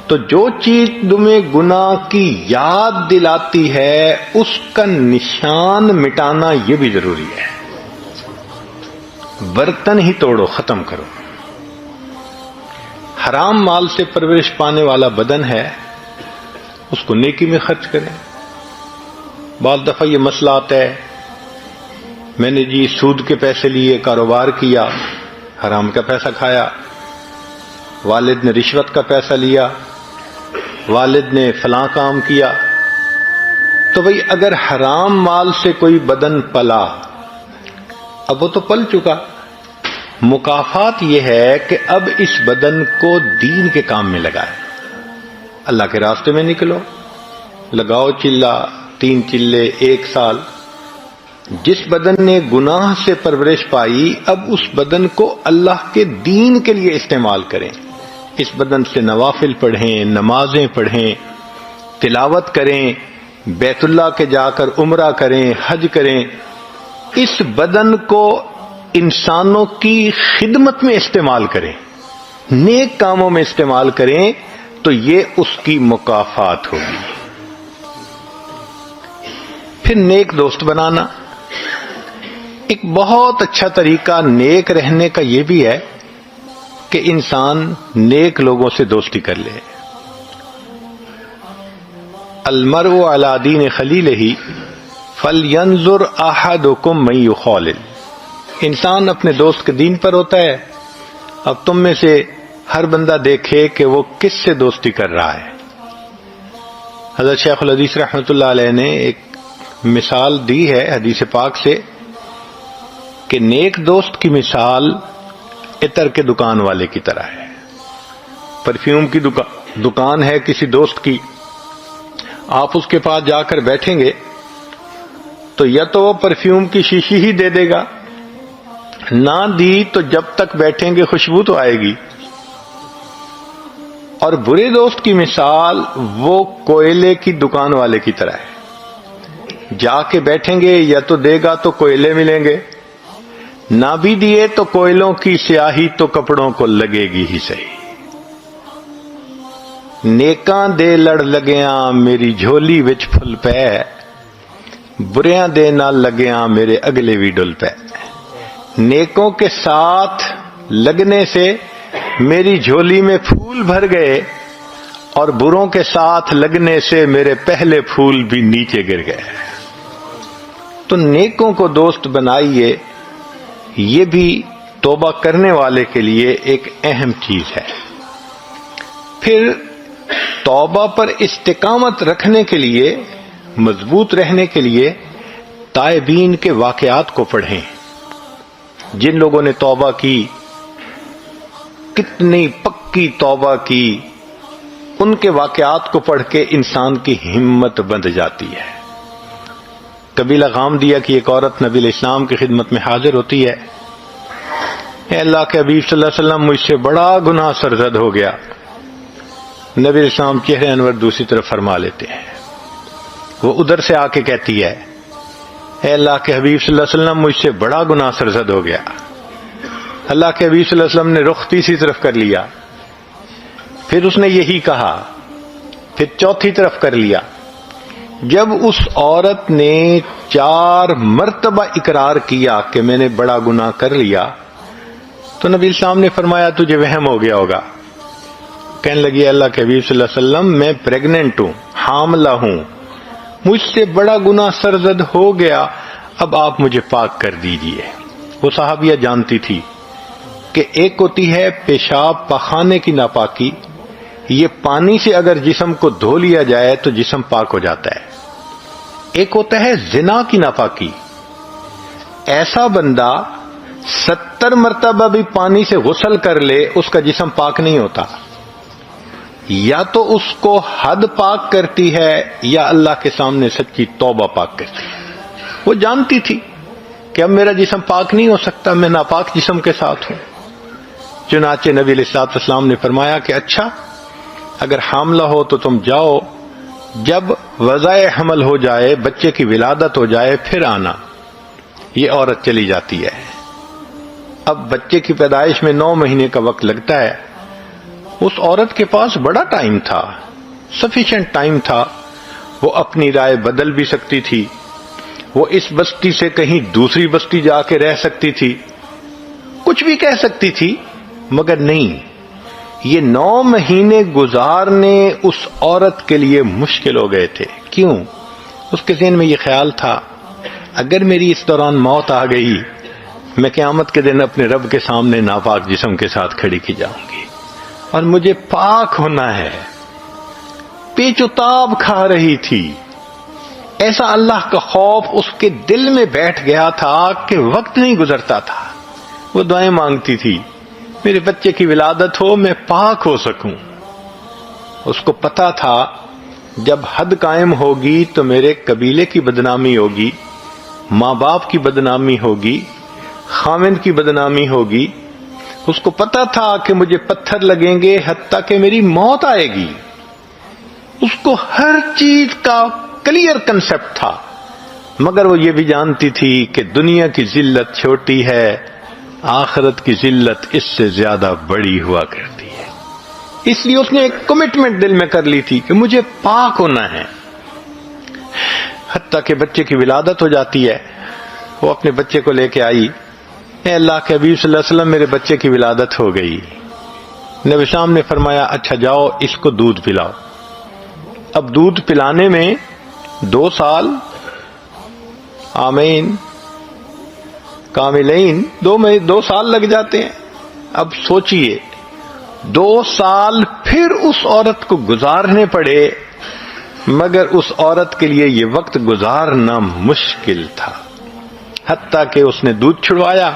تو جو چیز تمہیں گناہ کی یاد دلاتی ہے اس کا نشان مٹانا یہ بھی ضروری ہے. برتن ہی توڑو، ختم کرو. حرام مال سے پرورش پانے والا بدن ہے، اس کو نیکی میں خرچ کریں. بعض دفعہ یہ مسئلہ آتا ہے، میں نے جی سود کے پیسے لیے کاروبار کیا، حرام کا پیسہ کھایا، والد نے رشوت کا پیسہ لیا، والد نے فلاں کام کیا. تو بھئی اگر حرام مال سے کوئی بدن پلا، اب وہ تو پل چکا، مکافات یہ ہے کہ اب اس بدن کو دین کے کام میں لگائے. اللہ کے راستے میں نکلو، لگاؤ چلہ، 3 چلے 1 سال. جس بدن نے گناہ سے پرورش پائی، اب اس بدن کو اللہ کے دین کے لیے استعمال کریں. اس بدن سے نوافل پڑھیں، نمازیں پڑھیں، تلاوت کریں، بیت اللہ کے جا کر عمرہ کریں، حج کریں. اس بدن کو انسانوں کی خدمت میں استعمال کریں، نیک کاموں میں استعمال کریں، تو یہ اس کی مکافات ہوگی. پھر نیک دوست بنانا. ایک بہت اچھا طریقہ نیک رہنے کا یہ بھی ہے کہ انسان نیک لوگوں سے دوستی کر لے. المرء علی دین خلیلہ فلینظر احدکم من یخالل. انسان اپنے دوست کے دین پر ہوتا ہے. اب تم میں سے ہر بندہ دیکھے کہ وہ کس سے دوستی کر رہا ہے. حضرت شیخ الحدیث رحمۃ اللہ علیہ نے ایک مثال دی ہے حدیث پاک سے کہ نیک دوست کی مثال عطر کے دکان والے کی طرح ہے. پرفیوم کی دکان ہے کسی دوست کی، آپ اس کے پاس جا کر بیٹھیں گے تو یا تو وہ پرفیوم کی شیشی ہی دے دے گا، نہ دی تو جب تک بیٹھیں گے خوشبو تو آئے گی. اور برے دوست کی مثال وہ کوئلے کی دکان والے کی طرح ہے. جا کے بیٹھیں گے یا تو دے گا تو کوئلے ملیں گے، نہ بھی دیے تو کوئلوں کی سیاہی تو کپڑوں کو لگے گی ہی صحیح. نیکاں دے لڑ لگیاں میری جھولی وچ پھل پے، بریاں دے نال لگیاں میرے اگلے بھی ڈل پے. نیکوں کے ساتھ لگنے سے میری جھولی میں پھول بھر گئے، اور بروں کے ساتھ لگنے سے میرے پہلے پھول بھی نیچے گر گئے. تو نیکوں کو دوست بنائیے، یہ بھی توبہ کرنے والے کے لیے ایک اہم چیز ہے. پھر توبہ پر استقامت رکھنے کے لیے، مضبوط رہنے کے لیے تائبین کے واقعات کو پڑھیں. جن لوگوں نے توبہ کی، کتنی پکی توبہ کی، ان کے واقعات کو پڑھ کے انسان کی ہمت بندھ جاتی ہے. قبیلہ غامدیہ کی ایک عورت نبی علیہ السلام کی خدمت میں حاضر ہوتی ہے. اے اللہ کے حبیب صلی اللہ علیہ وسلم، مجھ سے بڑا گناہ سرزد ہو گیا. نبی علیہ السلام چہرے انور دوسری طرف فرما لیتے ہیں. وہ ادھر سے آ کے کہتی ہے، اے اللہ کے حبیب صلی اللہ علیہ وسلم، مجھ سے بڑا گناہ سرزد ہو گیا. اللہ کے حبیب صلی اللہ علیہ وسلم نے رخ تیسری طرف کر لیا. پھر اس نے یہی کہا، پھر چوتھی طرف کر لیا. جب اس عورت نے 4 مرتبہ اقرار کیا کہ میں نے بڑا گناہ کر لیا، تو نبی السلام نے فرمایا تجھے وہم ہو گیا ہوگا. کہنے لگی، اللہ کے حبیب صلی اللہ علیہ وسلم، میں پریگننٹ ہوں، حاملہ ہوں، مجھ سے بڑا گناہ سرزد ہو گیا، اب آپ مجھے پاک کر دیجئے. وہ صحابیہ جانتی تھی کہ ایک ہوتی ہے پیشاب پخانے کی ناپاکی، یہ پانی سے اگر جسم کو دھو لیا جائے تو جسم پاک ہو جاتا ہے. ایک ہوتا ہے زنا کی ناپاکی، ایسا بندہ 70 مرتبہ بھی پانی سے غسل کر لے اس کا جسم پاک نہیں ہوتا. یا تو اس کو حد پاک کرتی ہے یا اللہ کے سامنے سچی توبہ پاک کرتی ہے. وہ جانتی تھی کہ اب میرا جسم پاک نہیں ہو سکتا، میں ناپاک جسم کے ساتھ ہوں. چنانچہ نبی علیہ السلام نے فرمایا کہ اچھا، اگر حاملہ ہو تو تم جاؤ، جب وضع حمل ہو جائے، بچے کی ولادت ہو جائے، پھر آنا. یہ عورت چلی جاتی ہے. اب بچے کی پیدائش میں 9 مہینے کا وقت لگتا ہے. اس عورت کے پاس بڑا ٹائم تھا، سفیشینٹ ٹائم تھا، وہ اپنی رائے بدل بھی سکتی تھی، وہ اس بستی سے کہیں دوسری بستی جا کے رہ سکتی تھی، کچھ بھی کہہ سکتی تھی، مگر نہیں، یہ 9 مہینے گزارنے اس عورت کے لیے مشکل ہو گئے تھے۔ کیوں؟ اس کے ذہن میں یہ خیال تھا اگر میری اس دوران موت آ گئی، میں قیامت کے دن اپنے رب کے سامنے ناپاک جسم کے ساتھ کھڑی کی جاؤں گی، اور مجھے پاک ہونا ہے۔ پیچ و تاب کھا رہی تھی، ایسا اللہ کا خوف اس کے دل میں بیٹھ گیا تھا کہ وقت نہیں گزرتا تھا، وہ دعائیں مانگتی تھی، میرے بچے کی ولادت ہو، میں پاک ہو سکوں۔ اس کو پتا تھا جب حد قائم ہوگی تو میرے قبیلے کی بدنامی ہوگی، ماں باپ کی بدنامی ہوگی، خاوند کی بدنامی ہوگی۔ اس کو پتا تھا کہ مجھے پتھر لگیں گے حتیٰ کہ میری موت آئے گی۔ اس کو ہر چیز کا کلیئر کنسپٹ تھا، مگر وہ یہ بھی جانتی تھی کہ دنیا کی ذلت چھوٹی ہے، آخرت کی ذلت اس سے زیادہ بڑی ہوا کرتی ہے۔ اس لیے اس نے ایک کمٹمنٹ دل میں کر لی تھی کہ مجھے پاک ہونا ہے۔ حتیٰ کہ بچے کی ولادت ہو جاتی ہے، وہ اپنے بچے کو لے کے آئی، اے اللہ کے حبیب صلی اللہ علیہ وسلم میرے بچے کی ولادت ہو گئی۔ نبی اسلام نے فرمایا اچھا جاؤ اس کو دودھ پلاؤ۔ اب دودھ پلانے میں 2 سال آمین کاملین 2 سال لگ جاتے ہیں۔ اب سوچئے 2 سال پھر اس عورت کو گزارنے پڑے، مگر اس عورت کے لیے یہ وقت گزارنا مشکل تھا۔ حتیٰ کہ اس نے دودھ چھڑوایا،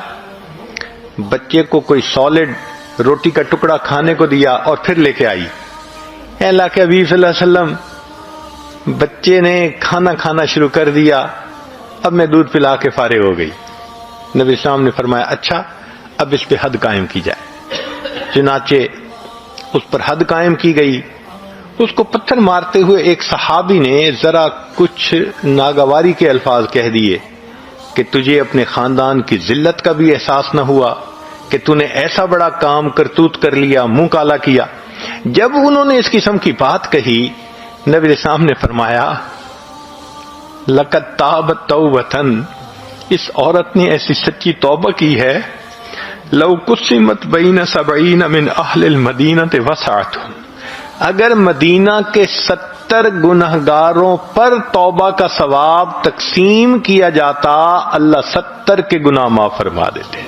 بچے کو کوئی سالڈ روٹی کا ٹکڑا کھانے کو دیا اور پھر لے کے آئی، اے اللہ کے حبیب صلی اللہ علیہ وسلم بچے نے کھانا کھانا شروع کر دیا، اب میں دودھ پلا کے فارغ ہو گئی۔ نبی اسلام نے فرمایا اچھا اب اس پہ حد قائم کی جائے۔ چنانچہ اس پر حد قائم کی گئی۔ اس کو پتھر مارتے ہوئے ایک صحابی نے ذرا کچھ ناگواری کے الفاظ کہہ دیے کہ تجھے اپنے خاندان کی ذلت کا بھی احساس نہ ہوا کہ تو نے ایسا بڑا کام کرتوت کر لیا، منہ کالا کیا۔ جب انہوں نے اس قسم کی بات کہی، نبی اسلام نے فرمایا لقد تابت توبتن، اس عورت نے ایسی سچی توبہ کی ہے، لو قسمت بین 70 من اہل المدینہ وسعتہم، اگر مدینہ کے 70 گنہگاروں پر توبہ کا ثواب تقسیم کیا جاتا، اللہ 70 کے گناہ معاف فرما دیتے۔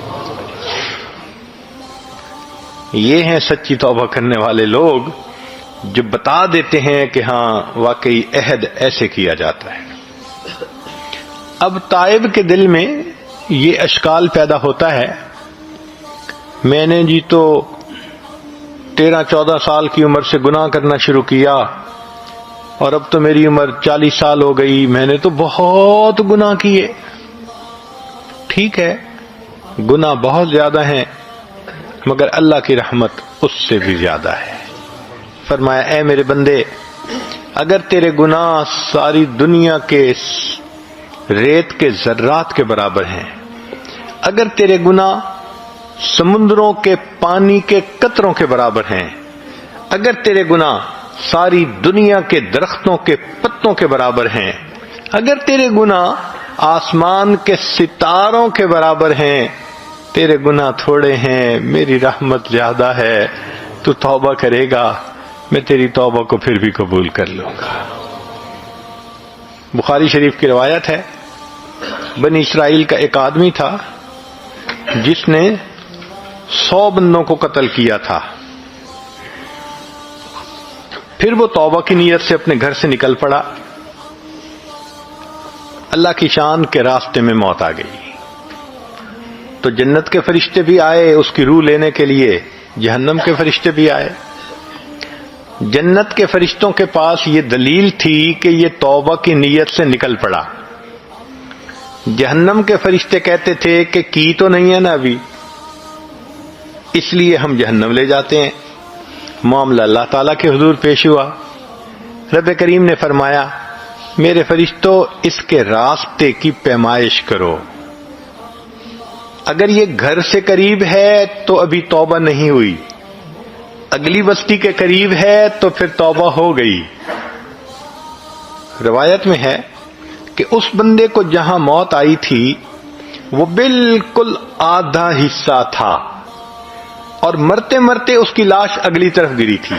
یہ ہیں سچی توبہ کرنے والے لوگ جو بتا دیتے ہیں کہ ہاں واقعی عہد ایسے کیا جاتا ہے۔ اب تائب کے دل میں یہ اشکال پیدا ہوتا ہے، میں نے جی تو 13-14 سال کی عمر سے گناہ کرنا شروع کیا اور اب تو میری عمر 40 سال ہو گئی، میں نے تو بہت گناہ کیے۔ ٹھیک ہے، گناہ بہت زیادہ ہیں، مگر اللہ کی رحمت اس سے بھی زیادہ ہے۔ فرمایا اے میرے بندے، اگر تیرے گناہ ساری دنیا کے ریت کے ذرات کے برابر ہیں، اگر تیرے گناہ سمندروں کے پانی کے قطروں کے برابر ہیں، اگر تیرے گناہ ساری دنیا کے درختوں کے پتوں کے برابر ہیں، اگر تیرے گناہ آسمان کے ستاروں کے برابر ہیں، تیرے گناہ تھوڑے ہیں، میری رحمت زیادہ ہے، تو توبہ کرے گا، میں تیری توبہ کو پھر بھی قبول کر لوں گا۔ بخاری شریف کی روایت ہے، بنی اسرائیل کا ایک آدمی تھا جس نے 100 بندوں کو قتل کیا تھا۔ پھر وہ توبہ کی نیت سے اپنے گھر سے نکل پڑا، اللہ کی شان کے راستے میں موت آ گئی تو جنت کے فرشتے بھی آئے اس کی روح لینے کے لیے، جہنم کے فرشتے بھی آئے۔ جنت کے فرشتوں کے پاس یہ دلیل تھی کہ یہ توبہ کی نیت سے نکل پڑا، جہنم کے فرشتے کہتے تھے کہ کی تو نہیں ہے نا ابھی، اس لیے ہم جہنم لے جاتے ہیں۔ معاملہ اللہ تعالیٰ کے حضور پیش ہوا، رب کریم نے فرمایا میرے فرشتوں اس کے راستے کی پیمائش کرو، اگر یہ گھر سے قریب ہے تو ابھی توبہ نہیں ہوئی، اگلی بستی کے قریب ہے تو پھر توبہ ہو گئی۔ روایت میں ہے کہ اس بندے کو جہاں موت آئی تھی وہ بالکل آدھا حصہ تھا، اور مرتے مرتے اس کی لاش اگلی طرف گری تھی۔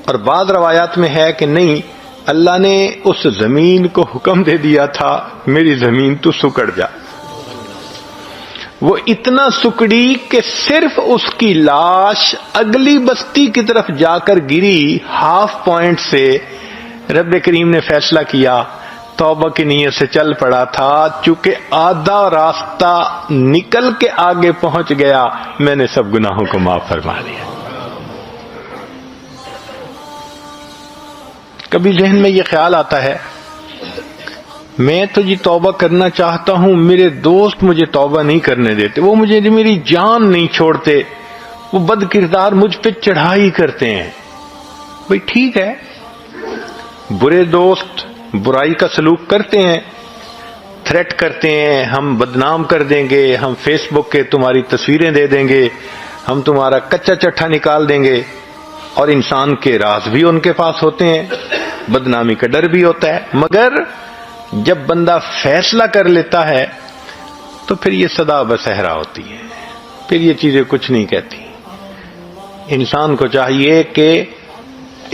اور بعض روایات میں ہے کہ نہیں، اللہ نے اس زمین کو حکم دے دیا تھا میری زمین تو سکڑ جا۔ وہ اتنا سکڑی کہ صرف اس کی لاش اگلی بستی کی طرف جا کر گری۔ ہاف پوائنٹ سے رب کریم نے فیصلہ کیا، توبہ کی نیت سے چل پڑا تھا، چونکہ آدھا راستہ نکل کے آگے پہنچ گیا، میں نے سب گناہوں کو معاف فرما دیا۔ کبھی ذہن میں یہ خیال آتا ہے میں تو جی توبہ کرنا چاہتا ہوں، میرے دوست مجھے توبہ نہیں کرنے دیتے، وہ مجھے میری جان نہیں چھوڑتے، وہ بد کردار مجھ پہ چڑھائی کرتے ہیں۔ بھئی ٹھیک ہے، برے دوست برائی کا سلوک کرتے ہیں، تھریٹ کرتے ہیں، ہم بدنام کر دیں گے، ہم فیس بک کے تمہاری تصویریں دے دیں گے، ہم تمہارا کچا چٹھا نکال دیں گے، اور انسان کے راز بھی ان کے پاس ہوتے ہیں، بدنامی کا ڈر بھی ہوتا ہے۔ مگر جب بندہ فیصلہ کر لیتا ہے تو پھر یہ صدا بصحرا ہوتی ہے، پھر یہ چیزیں کچھ نہیں کہتی۔ انسان کو چاہیے کہ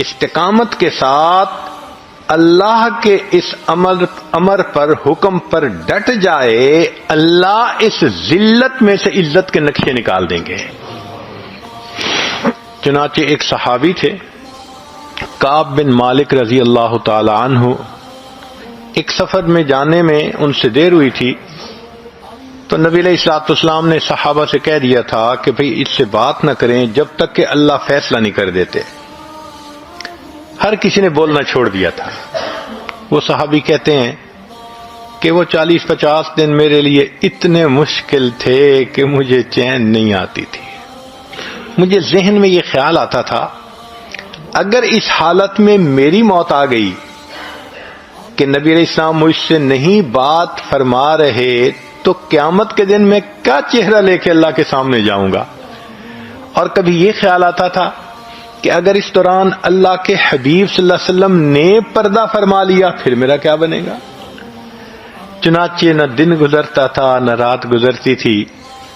استقامت کے ساتھ اللہ کے اس امر پر، حکم پر ڈٹ جائے، اللہ اس ذلت میں سے عزت کے نقشے نکال دیں گے۔ چنانچہ ایک صحابی تھے کعب بن مالک رضی اللہ تعالی عنہ، ایک سفر میں جانے میں ان سے دیر ہوئی تھی، تو نبی علیہ الصلوۃ والسلام نے صحابہ سے کہہ دیا تھا کہ بھئی اس سے بات نہ کریں جب تک کہ اللہ فیصلہ نہیں کر دیتے۔ ہر کسی نے بولنا چھوڑ دیا تھا۔ وہ صحابی کہتے ہیں کہ وہ 40-50 دن میرے لیے اتنے مشکل تھے کہ مجھے چین نہیں آتی تھی۔ مجھے ذہن میں یہ خیال آتا تھا اگر اس حالت میں میری موت آ گئی کہ نبی علیہ السلام مجھ سے نہیں بات فرما رہے تو قیامت کے دن میں کیا چہرہ لے کے اللہ کے سامنے جاؤں گا۔ اور کبھی یہ خیال آتا تھا کہ اگر اس دوران اللہ کے حبیب صلی اللہ علیہ وسلم نے پردہ فرما لیا پھر میرا کیا بنے گا۔ چنانچہ نہ دن گزرتا تھا نہ رات گزرتی تھی،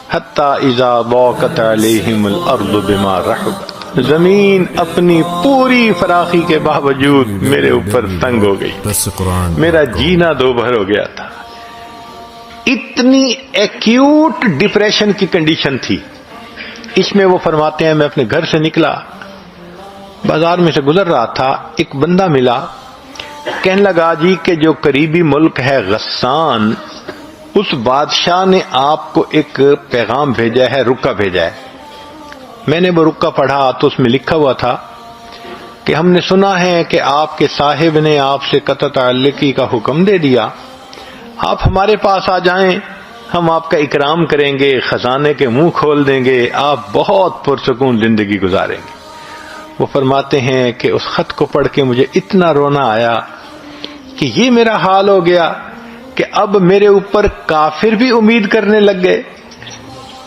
حتی اذا ضاقت علیہم الارض بما رحبت، زمین اپنی پوری فراخی کے باوجود میرے اوپر تنگ ہو گئی، میرا جینا دوبھر ہو گیا تھا۔ اتنی ایکیوٹ ڈپریشن کی کنڈیشن تھی۔ اس میں وہ فرماتے ہیں میں اپنے گھر سے نکلا، بازار میں سے گزر رہا تھا، ایک بندہ ملا، کہنے لگا جی کہ جو قریبی ملک ہے غسان، اس بادشاہ نے آپ کو ایک پیغام بھیجا ہے، رکا بھیجا ہے۔ میں نے وہ رکا پڑھا تو اس میں لکھا ہوا تھا کہ ہم نے سنا ہے کہ آپ کے صاحب نے آپ سے قطع تعلقی کا حکم دے دیا، آپ ہمارے پاس آ جائیں، ہم آپ کا اکرام کریں گے، خزانے کے منہ کھول دیں گے، آپ بہت پرسکون زندگی گزاریں گے۔ وہ فرماتے ہیں کہ اس خط کو پڑھ کے مجھے اتنا رونا آیا کہ یہ میرا حال ہو گیا کہ اب میرے اوپر کافر بھی امید کرنے لگ گئے۔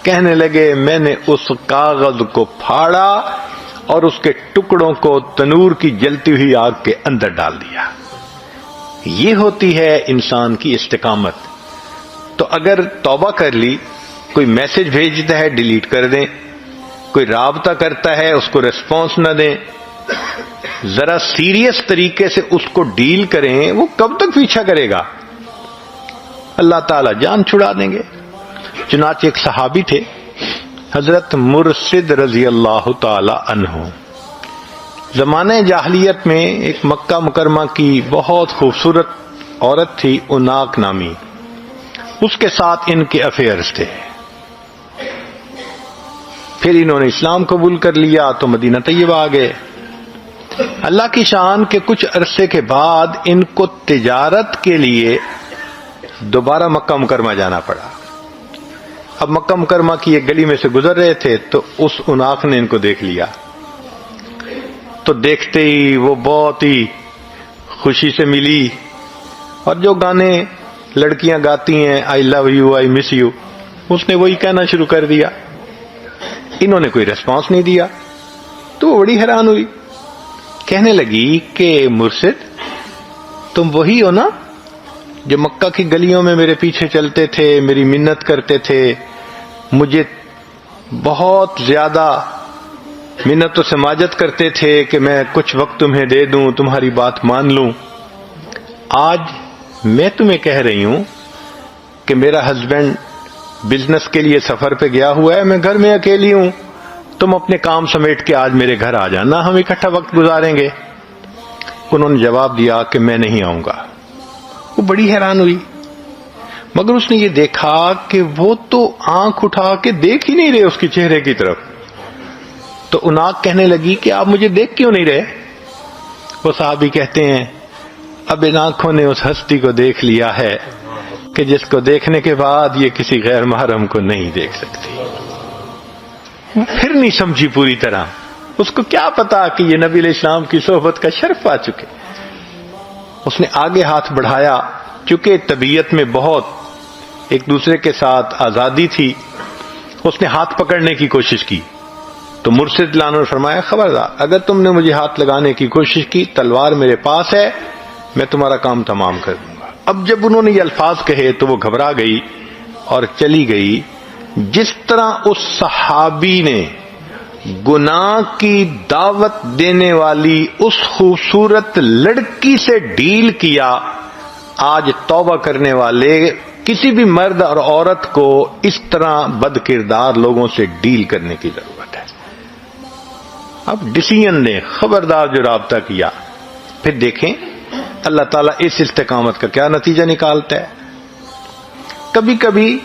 کہنے لگے میں نے اس کاغذ کو پھاڑا اور اس کے ٹکڑوں کو تنور کی جلتی ہوئی آگ کے اندر ڈال دیا۔ یہ ہوتی ہے انسان کی استقامت۔ تو اگر توبہ کر لی، کوئی میسج بھیجتا ہے ڈیلیٹ کر دیں، کوئی رابطہ کرتا ہے اس کو ریسپانس نہ دیں، ذرا سیریس طریقے سے اس کو ڈیل کریں، وہ کب تک پیچھا کرے گا؟ اللہ تعالیٰ جان چھڑا دیں گے۔ چنانچہ ایک صحابی تھے حضرت مرشد رضی اللہ تعالی عنہ، زمانہ جاہلیت میں ایک مکہ مکرمہ کی بہت خوبصورت عورت تھی اناق نامی، اس کے ساتھ ان کے افیئرز تھے۔ پھر انہوں نے اسلام قبول کر لیا تو مدینہ طیبہ آ گئے۔ اللہ کی شان کے کچھ عرصے کے بعد ان کو تجارت کے لیے دوبارہ مکہ مکرمہ جانا پڑا۔ اب مکہ مکرمہ کی ایک گلی میں سے گزر رہے تھے تو اس اناق نے ان کو دیکھ لیا، تو دیکھتے ہی وہ بہت ہی خوشی سے ملی، اور جو گانے لڑکیاں گاتی ہیں آئی love you I miss you, اس نے وہی کہنا شروع کر دیا۔ انہوں نے کوئی ریسپانس نہیں دیا، تو وہ بڑی حیران ہوئی. کہنے لگی کہ مرشد تم وہی ہو نا جو مکہ کی گلیوں میں میرے پیچھے چلتے تھے, میری منت کرتے تھے, مجھے بہت زیادہ منت و سماجت کرتے تھے کہ میں کچھ وقت تمہیں دے دوں, تمہاری بات مان لوں. آج میں تمہیں کہہ رہی ہوں کہ میرا ہسبینڈ بزنس کے لیے سفر پہ گیا ہوا ہے, میں گھر میں اکیلی ہوں, تم اپنے کام سمیٹ کے آج میرے گھر آ جانا, ہم اکٹھا وقت گزاریں گے. انہوں نے جواب دیا کہ میں نہیں آؤں گا. وہ بڑی حیران ہوئی, مگر اس نے یہ دیکھا کہ وہ تو آنکھ اٹھا کے دیکھ ہی نہیں رہے اس کے چہرے کی طرف. تو اناق کہنے لگی کہ آپ مجھے دیکھ کیوں نہیں رہے؟ وہ صحابی کہتے ہیں اب ان آنکھوں نے اس ہستی کو دیکھ لیا ہے کہ جس کو دیکھنے کے بعد یہ کسی غیر محرم کو نہیں دیکھ سکتی. پھر نہیں سمجھی پوری طرح, اس کو کیا پتا کہ یہ نبی علیہ السلام کی صحبت کا شرف پا چکے. اس نے آگے ہاتھ بڑھایا, چونکہ طبیعت میں بہت ایک دوسرے کے ساتھ آزادی تھی, اس نے ہاتھ پکڑنے کی کوشش کی. تو مرشد لانو نے فرمایا خبردار, اگر تم نے مجھے ہاتھ لگانے کی کوشش کی, تلوار میرے پاس ہے, میں تمہارا کام تمام کر دوں گا. اب جب انہوں نے یہ الفاظ کہے تو وہ گھبرا گئی اور چلی گئی. جس طرح اس صحابی نے گناہ کی دعوت دینے والی اس خوبصورت لڑکی سے ڈیل کیا, آج توبہ کرنے والے کسی بھی مرد اور عورت کو اس طرح بد کردار لوگوں سے ڈیل کرنے کی ضرورت ہے. اب ڈیسیژن نے خبردار جو رابطہ کیا, پھر دیکھیں اللہ تعالیٰ اس استقامت کا کیا نتیجہ نکالتا ہے. کبھی کبھی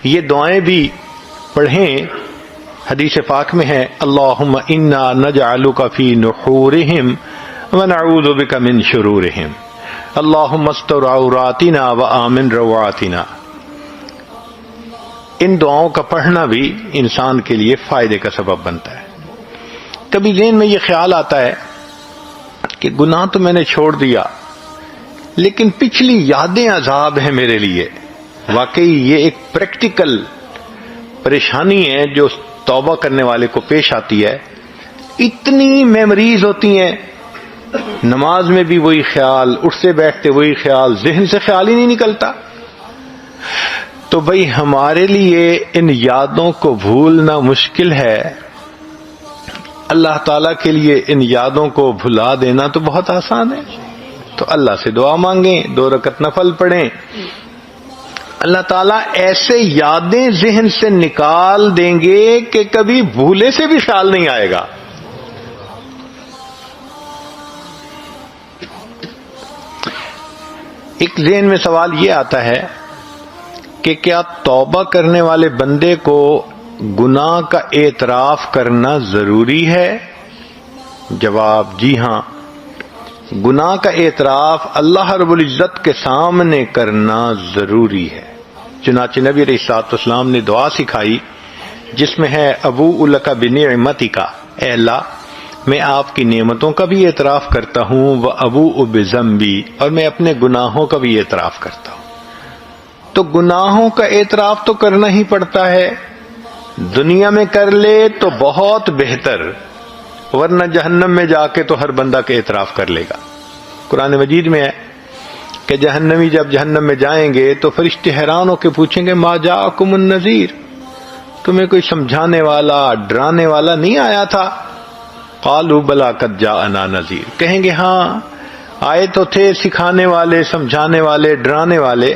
یہ دعائیں بھی پڑھیں, حدیث پاک میں ہے اللہم انا نجعلک فی نحورہم ونعوذ بک من شرورہم اللہم استر عوراتنا وآمن روعاتنا. ان دعاؤں کا پڑھنا بھی انسان کے لیے فائدے کا سبب بنتا ہے. کبھی ذہن میں یہ خیال آتا ہے کہ گناہ تو میں نے چھوڑ دیا, لیکن پچھلی یادیں عذاب ہیں میرے لیے. واقعی یہ ایک پریکٹیکل پریشانی ہے جو توبہ کرنے والے کو پیش آتی ہے. اتنی میموریز ہوتی ہیں, نماز میں بھی وہی خیال, اٹھتے بیٹھتے وہی خیال, ذہن سے خیال ہی نہیں نکلتا. تو بھئی ہمارے لیے ان یادوں کو بھولنا مشکل ہے, اللہ تعالیٰ کے لیے ان یادوں کو بھلا دینا تو بہت آسان ہے. تو اللہ سے دعا مانگیں, 2 رکعت نفل پڑھیں, اللہ تعالیٰ ایسے یادیں ذہن سے نکال دیں گے کہ کبھی بھولے سے بھی خیال نہیں آئے گا. ایک ذہن میں سوال یہ آتا ہے کہ کیا توبہ کرنے والے بندے کو گناہ کا اعتراف کرنا ضروری ہے؟ جواب جی ہاں, گناہ کا اعتراف اللہ رب العزت کے سامنے کرنا ضروری ہے. چنانچہ نبی علیہ الصلوۃ والسلام نے دعا سکھائی جس میں ہے ابوء لک بنعمتک, اے اللہ میں آپ کی نعمتوں کا بھی اعتراف کرتا ہوں, وابوء بذنبی, اور میں اپنے گناہوں کا بھی اعتراف کرتا ہوں. تو گناہوں کا اعتراف تو کرنا ہی پڑتا ہے, دنیا میں کر لے تو بہت بہتر, ورنہ جہنم میں جا کے تو ہر بندہ کے اعتراف کر لے گا. قرآن مجید میں ہے کہ جہنمی جب جہنم میں جائیں گے تو فرشتے حیران ہو کے پوچھیں گے ما جاءکم النذیر, تمہیں کوئی سمجھانے والا ڈرانے والا نہیں آیا تھا؟ قالوا بلی قد جاءنا نذیر, کہیں گے ہاں آئے تو تھے سکھانے والے, سمجھانے والے, ڈرانے والے,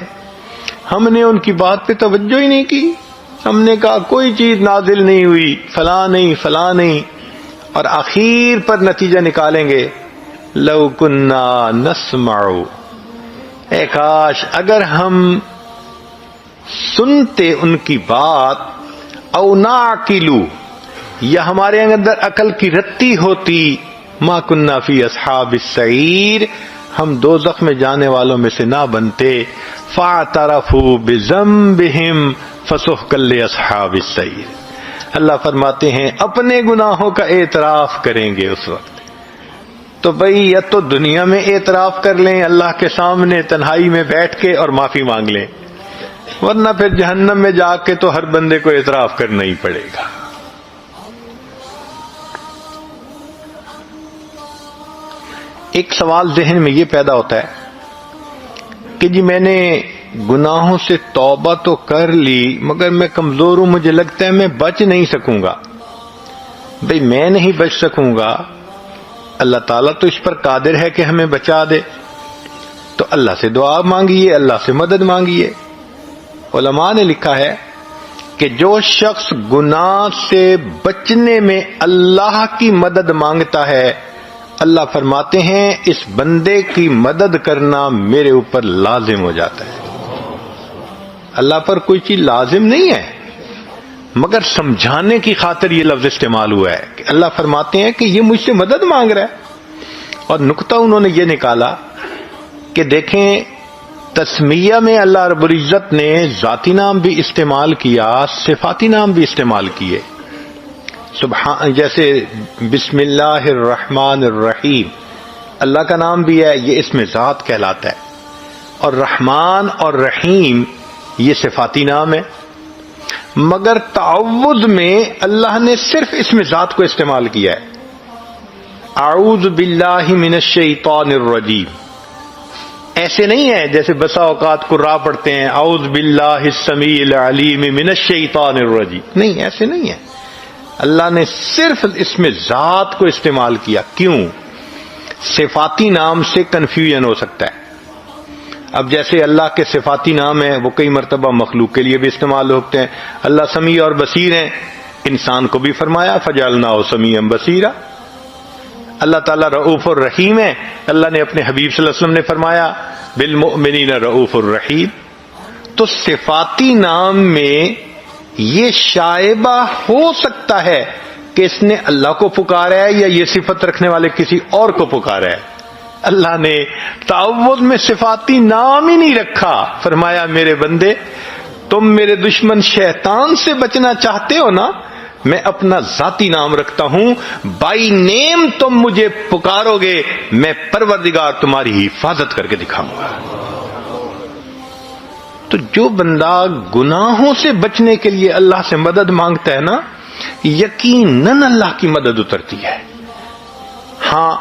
ہم نے ان کی بات پہ توجہ ہی نہیں کی, ہم نے کہا کوئی چیز نازل نہیں ہوئی, فلاں نہیں فلاں نہیں, اور آخر پر نتیجہ نکالیں گے لو کننا نسمع, اے کاش اگر ہم سنتے ان کی بات, او نعقلو, یا ہمارے اندر عقل کی رتی ہوتی, ما کننا فی اصحاب السعیر, ہم دوزخ میں جانے والوں میں سے نہ بنتے. فاعترفوا بذنبہم فسحقا لاصحاب السعیر, اللہ فرماتے ہیں اپنے گناہوں کا اعتراف کریں گے اس وقت. تو بھئی یا تو دنیا میں اعتراف کر لیں اللہ کے سامنے تنہائی میں بیٹھ کے اور معافی مانگ لیں, ورنہ پھر جہنم میں جا کے تو ہر بندے کو اعتراف کرنا ہی پڑے گا. ایک سوال ذہن میں یہ پیدا ہوتا ہے کہ جی میں نے گناہوں سے توبہ تو کر لی مگر میں کمزور ہوں، مجھے لگتا ہے میں بچ نہیں سکوں گا. بھئی میں نہیں بچ سکوں گا، اللہ تعالیٰ تو اس پر قادر ہے کہ ہمیں بچا دے. تو اللہ سے دعا مانگیے، اللہ سے مدد مانگیے. علماء نے لکھا ہے کہ جو شخص گناہ سے بچنے میں اللہ کی مدد مانگتا ہے، اللہ فرماتے ہیں اس بندے کی مدد کرنا میرے اوپر لازم ہو جاتا ہے. اللہ پر کوئی چیز لازم نہیں ہے، مگر سمجھانے کی خاطر یہ لفظ استعمال ہوا ہے کہ اللہ فرماتے ہیں کہ یہ مجھ سے مدد مانگ رہا ہے. اور نقطہ انہوں نے یہ نکالا کہ دیکھیں تسمیہ میں اللہ رب العزت نے ذاتی نام بھی استعمال کیا، صفاتی نام بھی استعمال کیے. سبحان، جیسے بسم اللہ الرحمن الرحیم، اللہ کا نام بھی ہے، یہ اسم ذات کہلاتا ہے. اور رحمان اور رحیم یہ صفاتی نام ہے. مگر تعوذ میں اللہ نے صرف اسم ذات کو استعمال کیا ہے. اعوذ باللہ من الشیطان الرجیم. ایسے نہیں ہے جیسے بسا اوقات قراء پڑھتے ہیں اعوذ باللہ السمیع العلیم من الشیطان الرجیم. نہیں، ایسے نہیں ہے. اللہ نے صرف اسم ذات کو استعمال کیا. کیوں؟ صفاتی نام سے کنفیوژن ہو سکتا ہے. اب جیسے اللہ کے صفاتی نام ہیں وہ کئی مرتبہ مخلوق کے لیے بھی استعمال ہوتے ہیں. اللہ سمیع اور بصیر ہیں، انسان کو بھی فرمایا فجعلناہ سمیعا بصیرا. اللہ تعالیٰ رؤوف الرحیم ہے، اللہ نے اپنے حبیب صلی اللہ علیہ وسلم نے فرمایا بالمؤمنین رؤوف الرحیم. تو صفاتی نام میں یہ شائبہ ہو سکتا ہے کہ اس نے اللہ کو پکارا ہے یا یہ صفت رکھنے والے کسی اور کو پکارا ہے. اللہ نے تعوذ میں صفاتی نام ہی نہیں رکھا، فرمایا میرے بندے تم میرے دشمن شیطان سے بچنا چاہتے ہو نا، میں اپنا ذاتی نام رکھتا ہوں، بائی نیم تم مجھے پکارو گے، میں پروردگار تمہاری حفاظت کر کے دکھاؤں گا. تو جو بندہ گناہوں سے بچنے کے لیے اللہ سے مدد مانگتا ہے نا، یقیناً اللہ کی مدد اترتی ہے. ہاں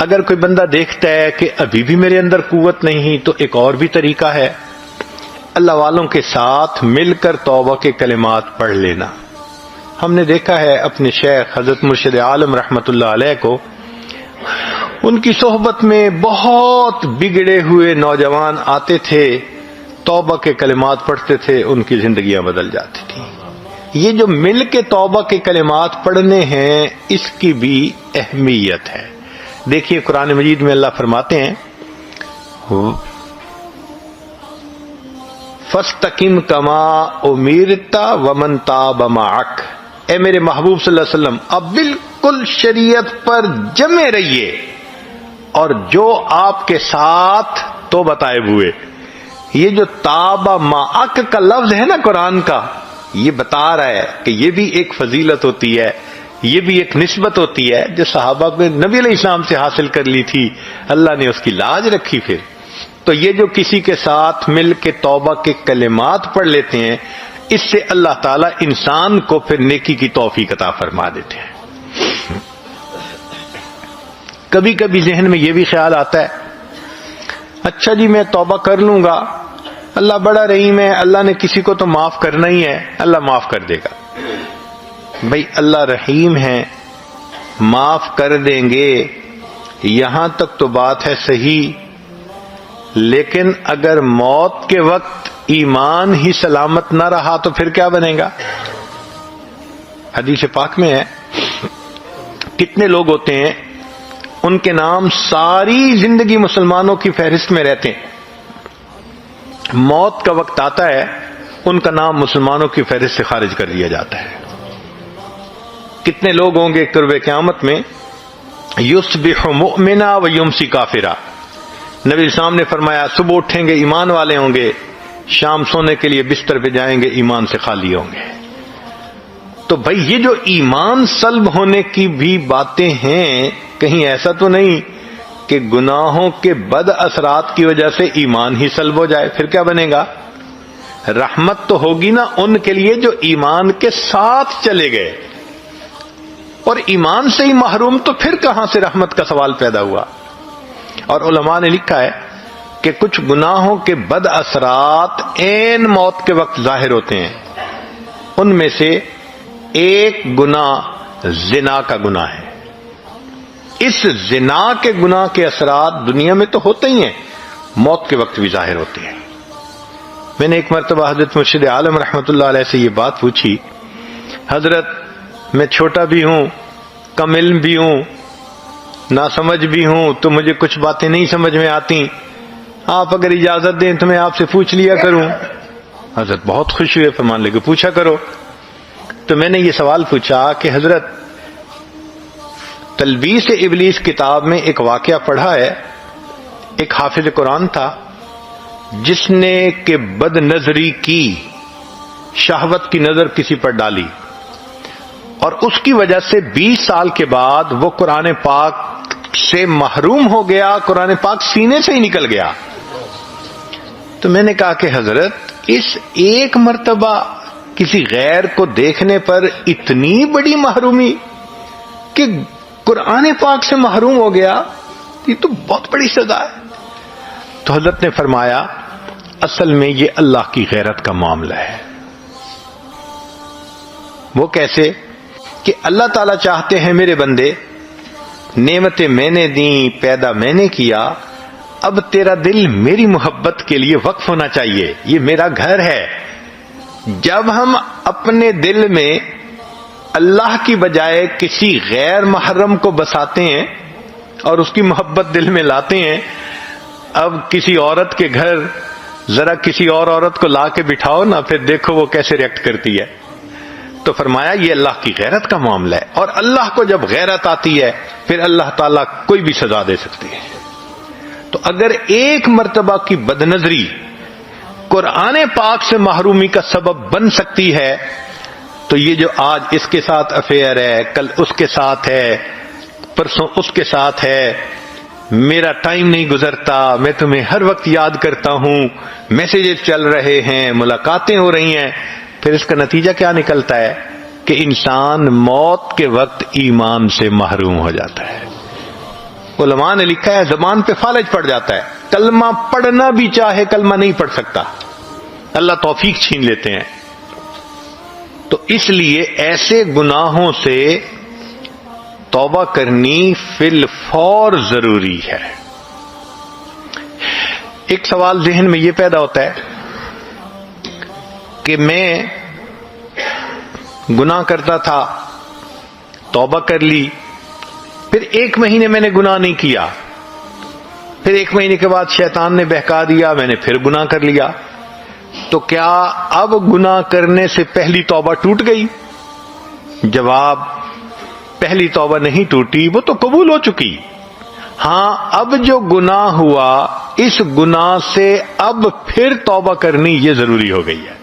اگر کوئی بندہ دیکھتا ہے کہ ابھی بھی میرے اندر قوت نہیں، تو ایک اور بھی طریقہ ہے، اللہ والوں کے ساتھ مل کر توبہ کے کلمات پڑھ لینا. ہم نے دیکھا ہے اپنے شیخ حضرت مرشد عالم رحمت اللہ علیہ کو، ان کی صحبت میں بہت بگڑے ہوئے نوجوان آتے تھے، توبہ کے کلمات پڑھتے تھے، ان کی زندگیاں بدل جاتی تھیں. یہ جو مل کے توبہ کے کلمات پڑھنے ہیں اس کی بھی اہمیت ہے. دیکھیے قرآن مجید میں اللہ فرماتے ہیں فَاسْتَقِمْ كَمَا أُمِرْتَ وَمَنْ تَابَ مَعَكَ. اے میرے محبوب صلی اللہ علیہ وسلم اب بالکل شریعت پر جمے رہیے، اور جو آپ کے ساتھ تو بتائے ہوئے. یہ جو تابا معک کا لفظ ہے نا قرآن کا، یہ بتا رہا ہے کہ یہ بھی ایک فضیلت ہوتی ہے، یہ بھی ایک نسبت ہوتی ہے جو صحابہ نے نبی علیہ السلام سے حاصل کر لی تھی، اللہ نے اس کی لاج رکھی. پھر تو یہ جو کسی کے ساتھ مل کے توبہ کے کلمات پڑھ لیتے ہیں، اس سے اللہ تعالیٰ انسان کو پھر نیکی کی توفیق عطا فرما دیتے ہیں. کبھی کبھی ذہن میں یہ بھی خیال آتا ہے اچھا جی میں توبہ کر لوں گا، اللہ بڑا رحیم ہے، اللہ نے کسی کو تو معاف کرنا ہی ہے، اللہ معاف کر دے گا. بھئی اللہ رحیم ہے، معاف کر دیں گے، یہاں تک تو بات ہے صحیح، لیکن اگر موت کے وقت ایمان ہی سلامت نہ رہا تو پھر کیا بنے گا؟ حدیث پاک میں ہے کتنے لوگ ہوتے ہیں ان کے نام ساری زندگی مسلمانوں کی فہرست میں رہتے ہیں، موت کا وقت آتا ہے ان کا نام مسلمانوں کی فہرست سے خارج کر دیا جاتا ہے. کتنے لوگ ہوں گے قرب قیامت میں یصبح مؤمنا و یمسی کافرا. نبی اسلام نے فرمایا صبح اٹھیں گے ایمان والے ہوں گے، شام سونے کے لیے بستر پہ جائیں گے ایمان سے خالی ہوں گے. تو بھائی یہ جو ایمان سلب ہونے کی بھی باتیں ہیں، کہیں ایسا تو نہیں کہ گناہوں کے بد اثرات کی وجہ سے ایمان ہی سلب ہو جائے، پھر کیا بنے گا؟ رحمت تو ہوگی نا ان کے لیے جو ایمان کے ساتھ چلے گئے، اور ایمان سے ہی محروم تو پھر کہاں سے رحمت کا سوال پیدا ہوا؟ اور علماء نے لکھا ہے کہ کچھ گناہوں کے بد اثرات عین موت کے وقت ظاہر ہوتے ہیں. ان میں سے ایک گناہ زنا کا گناہ ہے. اس زنا کے گناہ کے اثرات دنیا میں تو ہوتے ہی ہیں، موت کے وقت بھی ظاہر ہوتے ہیں. میں نے ایک مرتبہ حضرت مرشد عالم رحمۃ اللہ علیہ سے یہ بات پوچھی، حضرت میں چھوٹا بھی ہوں، کم علم بھی ہوں، ناسمجھ بھی ہوں، تو مجھے کچھ باتیں نہیں سمجھ میں آتی، آپ اگر اجازت دیں تو میں آپ سے پوچھ لیا کروں. حضرت بہت خوش ہوئے، فرمان لگے پوچھا کرو. تو میں نے یہ سوال پوچھا کہ حضرت تلبیس ابلیس کتاب میں ایک واقعہ پڑھا ہے، ایک حافظ قرآن تھا جس نے کہ بد نظری کی، شہوت کی نظر کسی پر ڈالی، اور اس کی وجہ سے 20 سال کے بعد وہ قرآن پاک سے محروم ہو گیا، قرآن پاک سینے سے ہی نکل گیا. تو میں نے کہا کہ حضرت اس ایک مرتبہ کسی غیر کو دیکھنے پر اتنی بڑی محرومی کہ قرآن پاک سے محروم ہو گیا، یہ تو بہت بڑی سزا ہے. تو حضرت نے فرمایا اصل میں یہ اللہ کی غیرت کا معاملہ ہے. وہ کیسے کہ اللہ تعالیٰ چاہتے ہیں میرے بندے، نعمتیں میں نے دیں، پیدا میں نے کیا، اب تیرا دل میری محبت کے لیے وقف ہونا چاہیے، یہ میرا گھر ہے. جب ہم اپنے دل میں اللہ کی بجائے کسی غیر محرم کو بساتے ہیں اور اس کی محبت دل میں لاتے ہیں، اب کسی عورت کے گھر ذرا کسی اور عورت کو لا کے بٹھاؤ نا، پھر دیکھو وہ کیسے ریئیکٹ کرتی ہے. تو فرمایا یہ اللہ کی غیرت کا معاملہ ہے، اور اللہ کو جب غیرت آتی ہے پھر اللہ تعالیٰ کوئی بھی سزا دے سکتے ہیں. تو اگر ایک مرتبہ کی بدنظری قرآن پاک سے محرومی کا سبب بن سکتی ہے، تو یہ جو آج اس کے ساتھ افیئر ہے، کل اس کے ساتھ ہے، پرسوں اس کے ساتھ ہے، میرا ٹائم نہیں گزرتا، میں تمہیں ہر وقت یاد کرتا ہوں، میسیجز چل رہے ہیں، ملاقاتیں ہو رہی ہیں، پھر اس کا نتیجہ کیا نکلتا ہے کہ انسان موت کے وقت ایمان سے محروم ہو جاتا ہے. علماء نے لکھا ہے زبان پہ فالج پڑ جاتا ہے، کلمہ پڑھنا بھی چاہے کلمہ نہیں پڑھ سکتا، اللہ توفیق چھین لیتے ہیں. تو اس لیے ایسے گناہوں سے توبہ کرنی فی الفور ضروری ہے. ایک سوال ذہن میں یہ پیدا ہوتا ہے کہ میں گناہ کرتا تھا، توبہ کر لی، پھر 1 مہینے میں نے گناہ نہیں کیا، پھر 1 مہینے کے بعد شیطان نے بہکا دیا، میں نے پھر گناہ کر لیا، تو کیا اب گناہ کرنے سے پہلی توبہ ٹوٹ گئی؟ جواب، پہلی توبہ نہیں ٹوٹی، وہ تو قبول ہو چکی. ہاں اب جو گناہ ہوا، اس گناہ سے اب پھر توبہ کرنی یہ ضروری ہو گئی ہے.